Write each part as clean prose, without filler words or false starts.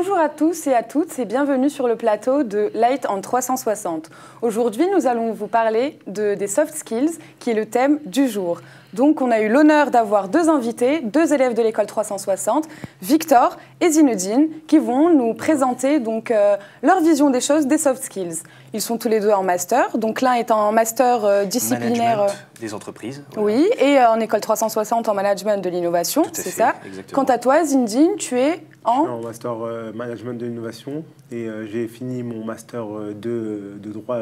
Bonjour à tous et à toutes et bienvenue sur le plateau de Light en 360. Aujourd'hui, nous allons vous parler des soft skills, qui est le thème du jour. Donc, on a eu l'honneur d'avoir deux invités, deux élèves de l'école 360, Victor et Zinedine, qui vont nous présenter donc, leur vision des choses, des soft skills. Ils sont tous les deux en master, donc l'un est en master disciplinaire... Management des entreprises. Voilà. Oui, et en école 360 en management de l'innovation, c'est ça. Exactement. Quant à toi, Zinedine, tu es en... Je suis en master management de l'innovation et j'ai fini mon master de droit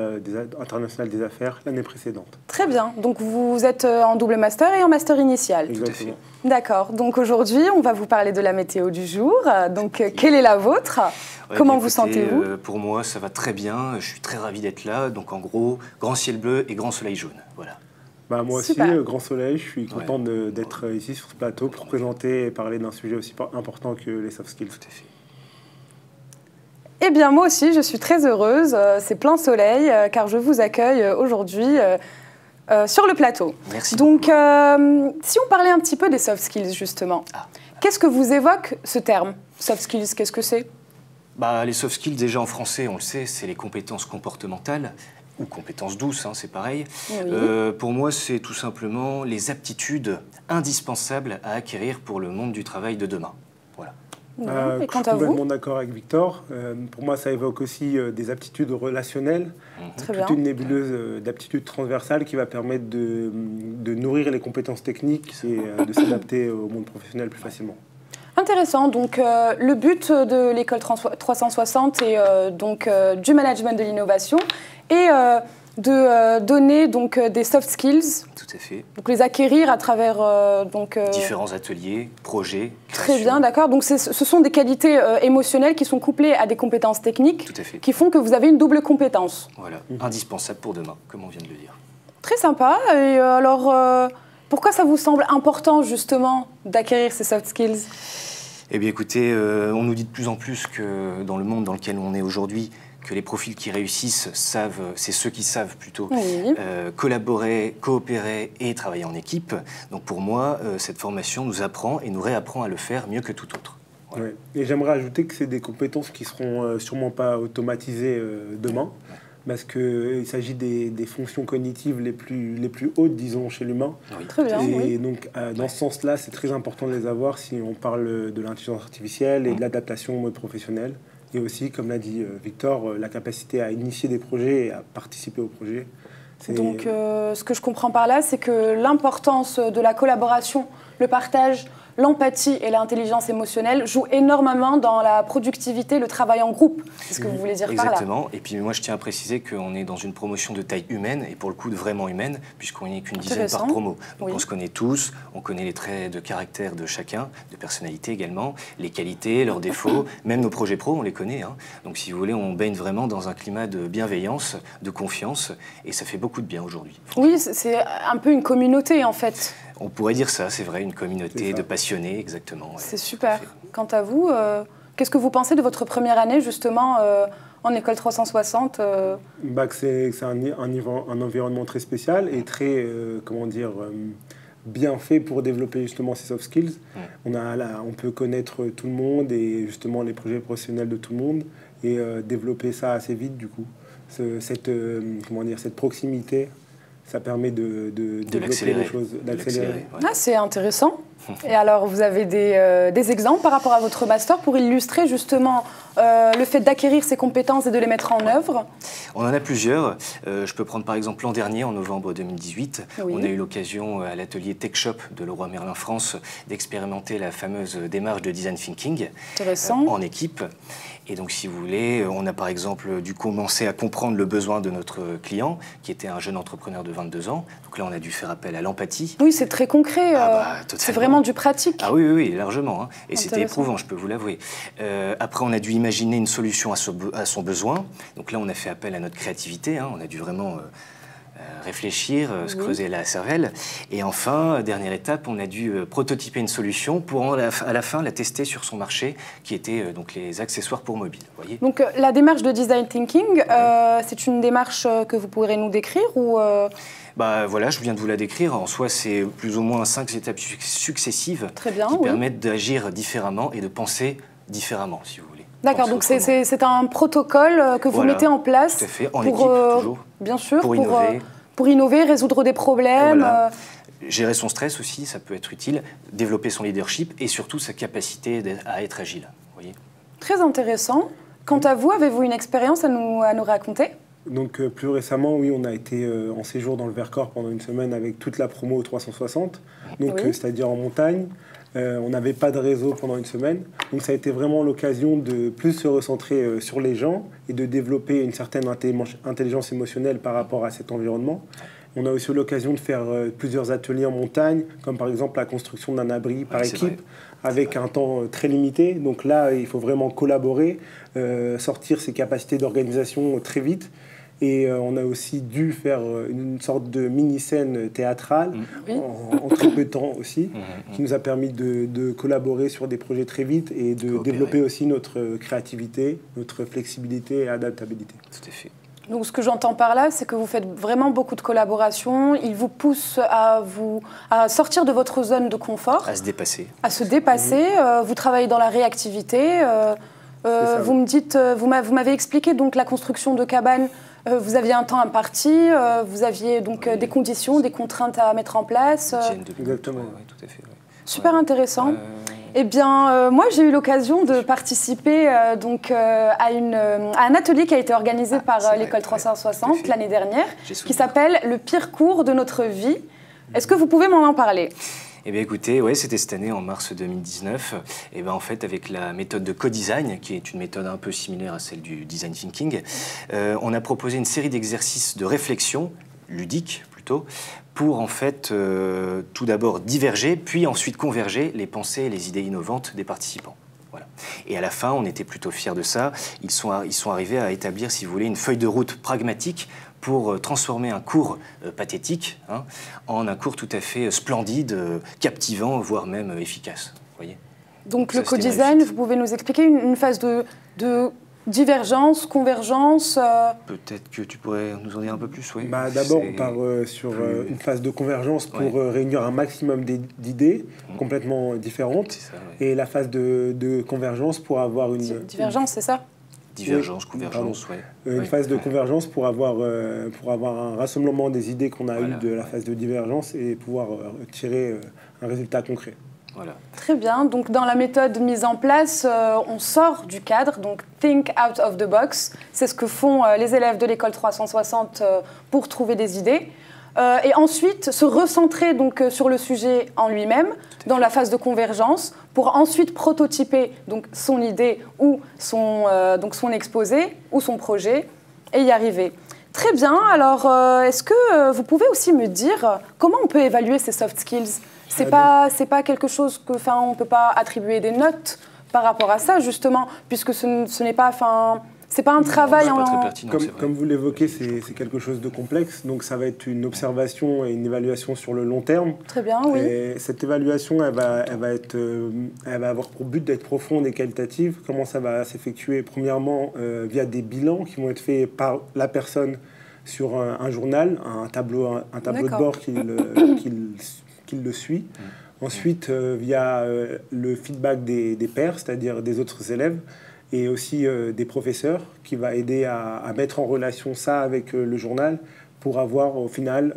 international des affaires l'année précédente. Très bien, donc vous êtes en double master et en master initial. Exactement. D'accord, donc aujourd'hui on va vous parler de la météo du jour. Donc quelle est la vôtre? Comment vous sentez-vous? Pour moi ça va très bien, je suis très ravi d'être là. Donc en gros, grand ciel bleu et grand soleil jaune, voilà. Bah, moi aussi, Super. grand soleil, je suis content d'être ici sur ce plateau pour présenter et parler d'un sujet aussi important que les soft skills. Tout à fait. Eh bien moi aussi je suis très heureuse, c'est plein soleil car je vous accueille aujourd'hui sur le plateau. Merci. Donc si on parlait un petit peu des soft skills justement, qu'est-ce que vous évoque ce terme? Soft skills, qu'est-ce que c'est? Bah, les soft skills, déjà en français, on le sait, c'est les compétences comportementales ou compétences douces, hein, c'est pareil. Oui. Pour moi, c'est tout simplement les aptitudes indispensables à acquérir pour le monde du travail de demain. Voilà. Et quant je suis à vous? complètement d'accord avec Victor. Pour moi, ça évoque aussi des aptitudes relationnelles, Très toute bien. une nébuleuse d'aptitudes transversales qui va permettre de nourrir les compétences techniques et de s'adapter au monde professionnel plus facilement. Intéressant. Donc, le but de l'école 360 et donc du management de l'innovation est de donner donc des soft skills, Tout à fait. donc les acquérir à travers Différents ateliers, projets, Très créations. bien, d'accord. Donc, ce sont des qualités émotionnelles qui sont couplées à des compétences techniques, Tout à fait. qui font que vous avez une double compétence. Voilà, indispensable pour demain, comme on vient de le dire. Très sympa. Et alors, pourquoi ça vous semble important justement d'acquérir ces soft skills? Eh bien écoutez, on nous dit de plus en plus que dans le monde dans lequel on est aujourd'hui, que les profils qui réussissent savent, c'est ceux qui savent plutôt Oui. collaborer, coopérer et travailler en équipe. Donc pour moi, cette formation nous apprend et nous réapprend à le faire mieux que tout autre. Voilà. Ouais. Et j'aimerais ajouter que c'est des compétences qui seront sûrement pas automatisées demain, parce qu'il s'agit des fonctions cognitives les plus hautes, disons, chez l'humain. Oui. Très bien. Et Oui. donc, dans ce sens-là, c'est très important de les avoir si on parle de l'intelligence artificielle et de l'adaptation au mode professionnel. Et aussi, comme l'a dit Victor, la capacité à initier des projets et à participer aux projets. Donc, ce que je comprends par là, c'est que l'importance de la collaboration, le partage, l'empathie et l'intelligence émotionnelle jouent énormément dans la productivité, le travail en groupe. C'est ce que vous voulez dire par là. Exactement. Et puis moi, je tiens à préciser qu'on est dans une promotion de taille humaine, et pour le coup, vraiment humaine, puisqu'on n'est qu'une dizaine par promo. Donc Oui. on se connaît tous, on connaît les traits de caractère de chacun, de personnalité également, les qualités, leurs défauts, même nos projets pro, on les connaît. Hein. Donc si vous voulez, on baigne vraiment dans un climat de bienveillance, de confiance, et ça fait beaucoup de bien aujourd'hui. Oui, c'est un peu une communauté en fait. On pourrait dire ça, c'est vrai, une communauté de passionnés, exactement. Ouais, C'est super. Quant à vous, qu'est-ce que vous pensez de votre première année justement en école 360 C'est un environnement très spécial et très, bien fait pour développer justement ces soft skills. On peut connaître tout le monde et justement les projets professionnels de tout le monde et développer ça assez vite du coup. Cette proximité, ça permet de développer les choses, d'accélérer. Ouais. Ah, c'est intéressant. Et alors, vous avez des exemples par rapport à votre master pour illustrer justement le fait d'acquérir ces compétences et de les mettre en œuvre? On en a plusieurs. Je peux prendre par exemple l'an dernier, en novembre 2018, Oui. on a eu l'occasion à l'atelier Tech Shop de Leroy Merlin France d'expérimenter la fameuse démarche de design thinking en équipe. Et donc, si vous voulez, on a par exemple dû commencer à comprendre le besoin de notre client, qui était un jeune entrepreneur de 22 ans. Donc là, on a dû faire appel à l'empathie. Oui, c'est très concret. C'est vraiment du pratique. Ah oui, largement. Hein. Et c'était Intéressant. éprouvant, je peux vous l'avouer. Après, on a dû imaginer une solution à son besoin. Donc là, on a fait appel à notre créativité. Hein. On a dû vraiment réfléchir, se creuser la cervelle. Et enfin, dernière étape, on a dû prototyper une solution pour à la fin la tester sur son marché, qui était donc les accessoires pour mobile. Voyez. Donc la démarche de design thinking, c'est une démarche que vous pourrez nous décrire ou Bah voilà, je viens de vous la décrire. En soi, c'est plus ou moins 5 étapes successives Très bien, qui permettent d'agir différemment et de penser différemment, si vous voulez. D'accord, donc c'est un protocole que vous mettez en place. Tout à fait, en équipe, toujours. Bien sûr, pour innover, résoudre des problèmes. Voilà. Gérer son stress aussi, ça peut être utile. Développer son leadership et surtout sa capacité à être agile. Vous voyez. Très intéressant. Quant à vous, avez-vous une expérience à nous raconter? Donc plus récemment, oui, on a été en séjour dans le Vercors pendant une semaine avec toute la promo 360, donc c'est-à-dire en montagne. On n'avait pas de réseau pendant une semaine, donc ça a été vraiment l'occasion de plus se recentrer sur les gens et de développer une certaine intelligence émotionnelle par rapport à cet environnement. On a aussi eu l'occasion de faire plusieurs ateliers en montagne, comme par exemple la construction d'un abri par équipe, avec un temps très limité. Donc là, il faut vraiment collaborer, sortir ses capacités d'organisation très vite. Et on a aussi dû faire une sorte de mini-scène théâtrale en très peu de temps aussi, qui nous a permis de collaborer sur des projets très vite et de développer aussi notre créativité, notre flexibilité et adaptabilité. Tout à fait. Donc ce que j'entends par là, c'est que vous faites vraiment beaucoup de collaborations. Il vous pousse à sortir de votre zone de confort. À se dépasser. À se dépasser. Vous travaillez dans la réactivité. Vous me dites, vous m'avez expliqué donc la construction de cabanes. Vous aviez un temps imparti, vous aviez donc des conditions, des contraintes à mettre en place. Exactement. Oui, tout à fait. Ouais. Super intéressant. Eh bien, moi, j'ai eu l'occasion de participer à un atelier qui a été organisé par l'école 360 l'année dernière, qui s'appelle « Le pire cours de notre vie ». Est-ce que vous pouvez m'en parler ? Eh bien écoutez, c'était cette année, en mars 2019, et bien en fait avec la méthode de co-design, qui est une méthode un peu similaire à celle du design thinking, on a proposé une série d'exercices de réflexion, ludiques plutôt, pour en fait tout d'abord diverger, puis ensuite converger les pensées et les idées innovantes des participants. Voilà. Et à la fin, on était plutôt fiers de ça. Ils sont arrivés à établir, si vous voulez, une feuille de route pragmatique pour transformer un cours pathétique en un cours tout à fait splendide, captivant, voire même efficace. Voyez. Donc le co-design, vous pouvez nous expliquer une phase de divergence, convergence Peut-être que tu pourrais nous en dire un peu plus, oui. D'abord, on part sur une phase de convergence pour réunir un maximum d'idées complètement différentes. Ça, et la phase de convergence pour avoir une... Divergence, c'est ça ? Divergence, convergence, Une phase de convergence pour avoir un rassemblement des idées qu'on a eues de la phase de divergence et pouvoir tirer un résultat concret. Voilà. Très bien. Donc, dans la méthode mise en place, on sort du cadre. Donc, think out of the box. C'est ce que font les élèves de l'école 360 pour trouver des idées. Et ensuite, se recentrer donc, sur le sujet en lui-même, dans la phase de convergence, pour ensuite prototyper donc, son idée ou son exposé ou son projet et y arriver. Très bien. Alors, est-ce que vous pouvez aussi me dire comment on peut évaluer ces soft skills ? C'est pas quelque chose que, on ne peut pas attribuer des notes par rapport à ça, justement, puisque ce n'est pas... C'est pas un travail Comme vous l'évoquez, c'est quelque chose de complexe. Donc, ça va être une observation et une évaluation sur le long terme. Très bien, oui. Et cette évaluation, elle va avoir pour but d'être profonde et qualitative. Comment ça va s'effectuer? Premièrement, via des bilans qui vont être faits par la personne sur un journal, un tableau de bord qui le suit. Ensuite, via le feedback des pairs, c'est-à-dire des autres élèves, et aussi des professeurs qui va aider à mettre en relation ça avec le journal pour avoir au final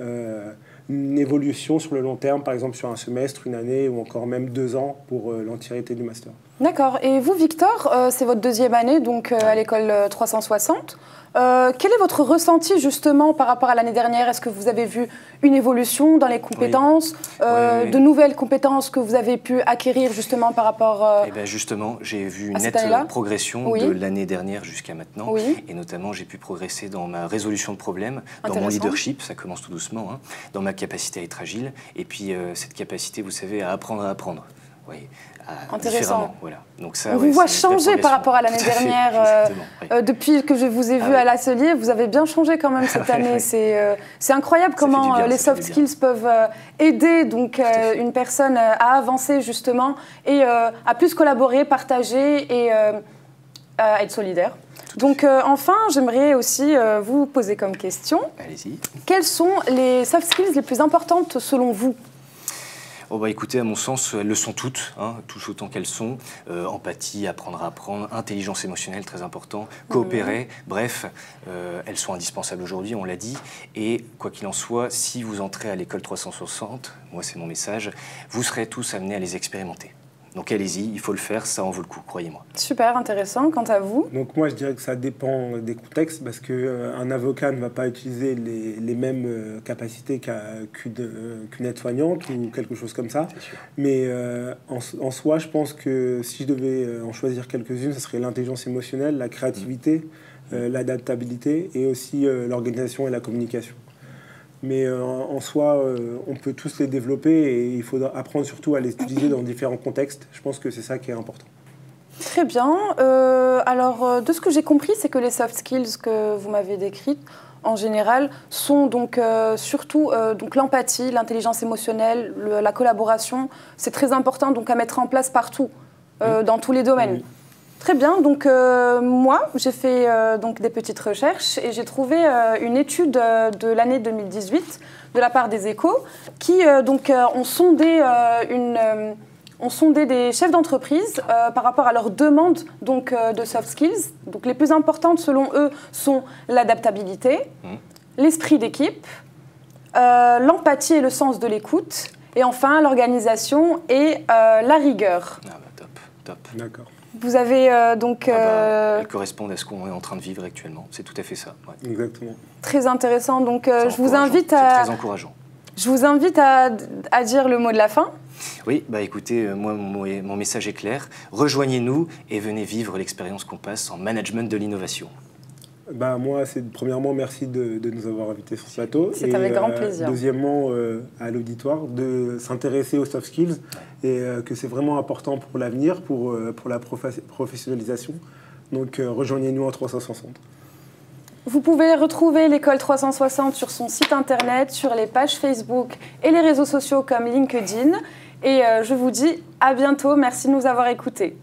une évolution sur le long terme, par exemple sur un semestre, une année ou encore même 2 ans pour l'entièreté du master. D'accord. Et vous, Victor, c'est votre 2e année donc, à l'école 360. Quel est votre ressenti justement par rapport à l'année dernière? Est-ce que vous avez vu une évolution dans les compétences, de nouvelles compétences que vous avez pu acquérir justement par rapport Eh bien justement, j'ai vu une nette progression de l'année dernière jusqu'à maintenant. Et notamment, j'ai pu progresser dans ma résolution de problèmes, dans mon leadership, ça commence tout doucement, dans ma capacité à être agile, et puis cette capacité, vous savez, à apprendre à apprendre. Oui, intéressant. Voilà. Donc ça, on vous voit changer par rapport à l'année dernière. Depuis que je vous ai vu à l'atelier, vous avez bien changé quand même cette année. C'est incroyable comment les soft skills peuvent aider donc, une personne à avancer justement et à plus collaborer, partager et à être solidaire. Donc enfin, j'aimerais aussi vous poser comme question. Allez-y. Quelles sont les soft skills les plus importantes selon vous ? Oh bah écoutez, à mon sens, elles le sont toutes, hein, tous autant qu'elles sont. Empathie, apprendre à apprendre, intelligence émotionnelle, très important, coopérer, bref, elles sont indispensables aujourd'hui, on l'a dit. Et quoi qu'il en soit, si vous entrez à l'école 360, moi c'est mon message, vous serez tous amenés à les expérimenter. Donc allez-y, il faut le faire, ça en vaut le coup, croyez-moi. Super intéressant. Quant à vous? Donc moi, je dirais que ça dépend des contextes, parce qu'un avocat ne va pas utiliser les mêmes capacités qu'une aide-soignante ou quelque chose comme ça. Mais en soi, je pense que si je devais en choisir quelques-unes, ce serait l'intelligence émotionnelle, la créativité, l'adaptabilité et aussi l'organisation et la communication. Mais en soi, on peut tous les développer et il faut apprendre surtout à les utiliser dans différents contextes. Je pense que c'est ça qui est important. Très bien. Alors, de ce que j'ai compris, c'est que les soft skills que vous m'avez décrites, en général, sont donc surtout donc l'empathie, l'intelligence émotionnelle, la collaboration. C'est très important donc à mettre en place partout, dans tous les domaines. Oui. Très bien, donc moi j'ai fait donc des petites recherches et j'ai trouvé une étude de l'année 2018 de la part des Échos qui ont sondé des chefs d'entreprise par rapport à leurs demandes donc, de soft skills. Donc les plus importantes selon eux sont l'adaptabilité, l'esprit d'équipe, l'empathie et le sens de l'écoute et enfin l'organisation et la rigueur. Ah bah top. D'accord. Vous avez Elles correspondent à ce qu'on est en train de vivre actuellement. C'est tout à fait ça. Ouais. Exactement. Très intéressant. Donc, C'est très encourageant. Je vous invite à dire le mot de la fin. Oui, bah écoutez, moi, mon message est clair. Rejoignez-nous et venez vivre l'expérience qu'on passe en management de l'innovation. Bah, moi, premièrement, merci de nous avoir invités sur ce plateau. C'est avec grand plaisir. Deuxièmement, à l'auditoire, de s'intéresser aux soft skills et que c'est vraiment important pour l'avenir, pour la professionnalisation. Donc, rejoignez-nous en 360. Vous pouvez retrouver l'école 360 sur son site internet, sur les pages Facebook et les réseaux sociaux comme LinkedIn. Et je vous dis à bientôt. Merci de nous avoir écoutés.